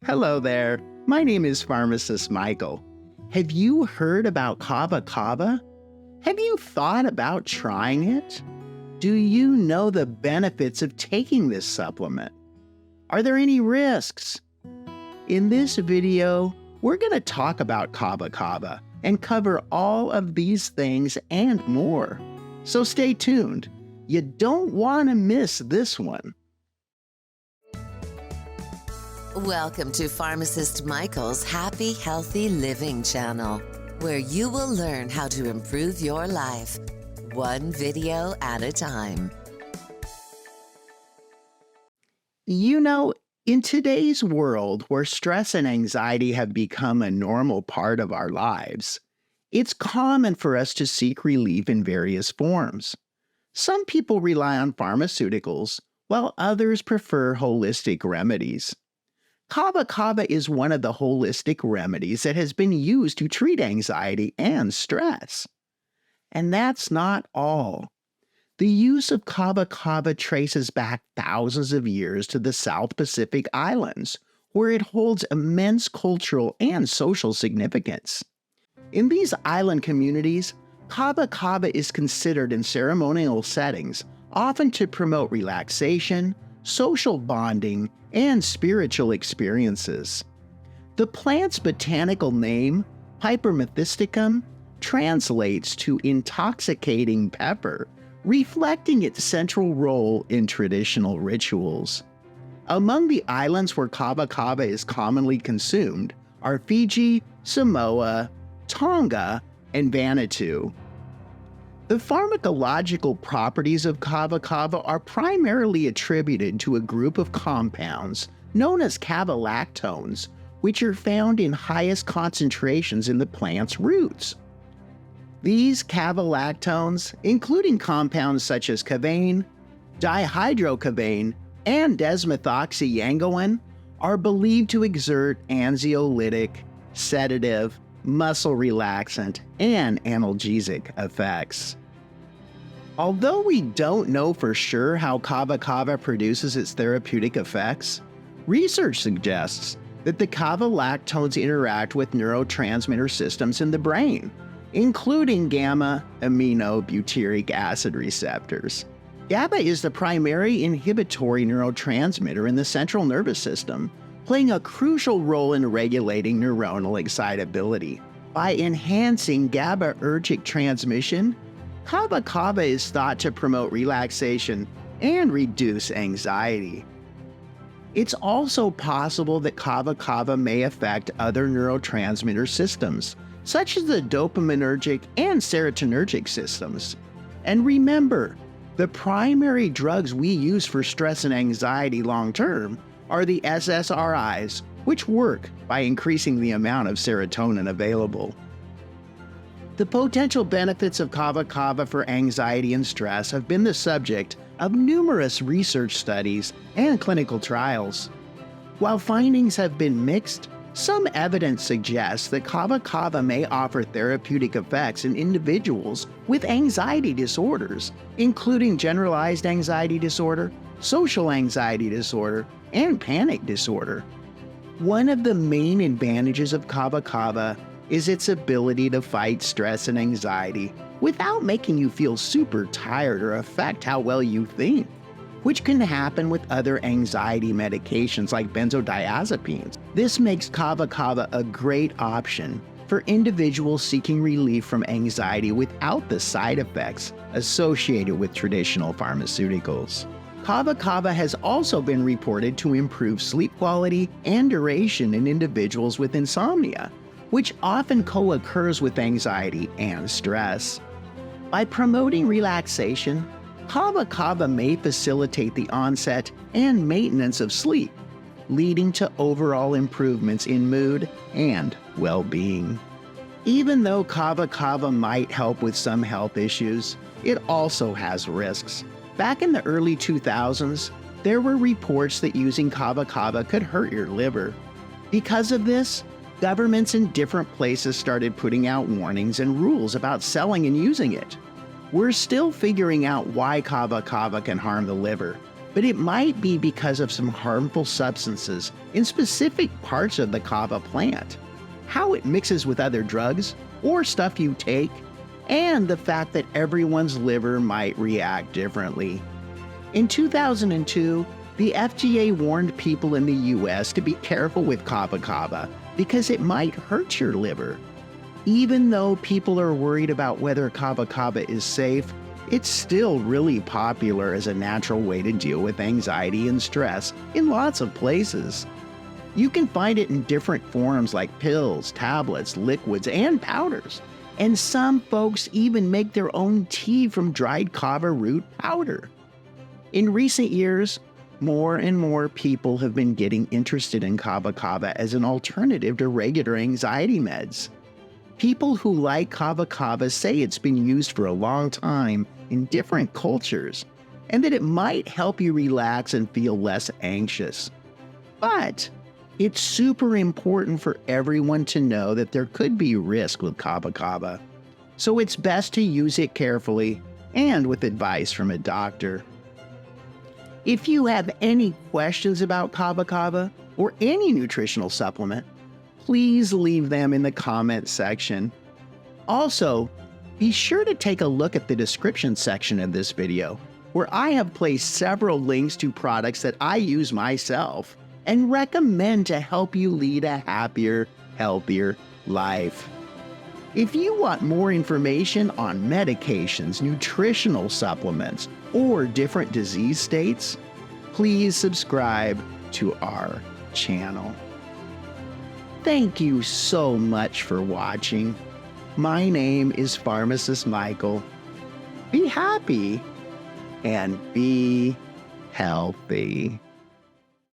Hello there, my name is Pharmacist Michael. Have you heard about Kava Kava? Have you thought about trying it? Do you know the benefits of taking this supplement? Are there any risks? In this video, we're going to talk about Kava Kava and cover all of these things and more. So stay tuned. You don't want to miss this one. Welcome to Pharmacist Michael's Happy Healthy Living channel, where you will learn how to improve your life, one video at a time. You know, in today's world where stress and anxiety have become a normal part of our lives, it's common for us to seek relief in various forms. Some people rely on pharmaceuticals, while others prefer holistic remedies. Kava Kava is one of the holistic remedies that has been used to treat anxiety and stress. And that's not all. The use of Kava Kava traces back thousands of years to the South Pacific Islands, where it holds immense cultural and social significance. In these island communities, Kava Kava is considered in ceremonial settings, often to promote relaxation, social bonding, and spiritual experiences. The plant's botanical name, Piper methysticum, translates to intoxicating pepper, reflecting its central role in traditional rituals. Among the islands where Kava Kava is commonly consumed are Fiji, Samoa, Tonga, and Vanuatu. The pharmacological properties of Kava Kava are primarily attributed to a group of compounds known as kavalactones, which are found in highest concentrations in the plant's roots. These kavalactones, including compounds such as kavain, dihydrokavain, and desmethoxyyangoin, are believed to exert anxiolytic, sedative, muscle relaxant, and analgesic effects. Although we don't know for sure how Kava Kava produces its therapeutic effects, research suggests that the kavalactones interact with neurotransmitter systems in the brain, including gamma-aminobutyric acid receptors. GABA is the primary inhibitory neurotransmitter in the central nervous system, playing a crucial role in regulating neuronal excitability. By enhancing GABAergic transmission, Kava Kava is thought to promote relaxation and reduce anxiety. It's also possible that Kava Kava may affect other neurotransmitter systems, such as the dopaminergic and serotonergic systems. And remember, the primary drugs we use for stress and anxiety long-term are the SSRIs, which work by increasing the amount of serotonin available. The potential benefits of Kava Kava for anxiety and stress have been the subject of numerous research studies and clinical trials. While findings have been mixed, some evidence suggests that Kava Kava may offer therapeutic effects in individuals with anxiety disorders, including generalized anxiety disorder, social anxiety disorder, and panic disorder. One of the main advantages of Kava Kava is its ability to fight stress and anxiety without making you feel super tired or affect how well you think, which can happen with other anxiety medications like benzodiazepines. This makes Kava Kava a great option for individuals seeking relief from anxiety without the side effects associated with traditional pharmaceuticals. Kava Kava has also been reported to improve sleep quality and duration in individuals with insomnia, which often co-occurs with anxiety and stress. By promoting relaxation, Kava Kava may facilitate the onset and maintenance of sleep, leading to overall improvements in mood and well-being. Even though Kava Kava might help with some health issues, it also has risks. Back in the early 2000s, there were reports that using Kava Kava could hurt your liver. Because of this, governments in different places started putting out warnings and rules about selling and using it. We're still figuring out why Kava Kava can harm the liver, but it might be because of some harmful substances in specific parts of the kava plant, how it mixes with other drugs or stuff you take, and the fact that everyone's liver might react differently. In 2002, the FDA warned people in the US to be careful with Kava Kava because it might hurt your liver. Even though people are worried about whether Kava Kava is safe, it's still really popular as a natural way to deal with anxiety and stress in lots of places. You can find it in different forms like pills, tablets, liquids, and powders. And some folks even make their own tea from dried kava root powder. In recent years, more and more people have been getting interested in Kava Kava as an alternative to regular anxiety meds. People who like Kava Kava say it's been used for a long time in different cultures, and that it might help you relax and feel less anxious. But it's super important for everyone to know that there could be risk with Kava Kava, so it's best to use it carefully and with advice from a doctor. If you have any questions about Kava Kava or any nutritional supplement, please leave them in the comment section. Also, be sure to take a look at the description section of this video, where I have placed several links to products that I use myself and recommend to help you lead a happier, healthier life. If you want more information on medications, nutritional supplements, or different disease states, please subscribe to our channel. Thank you so much for watching. My name is Pharmacist Michael. Be happy and be healthy.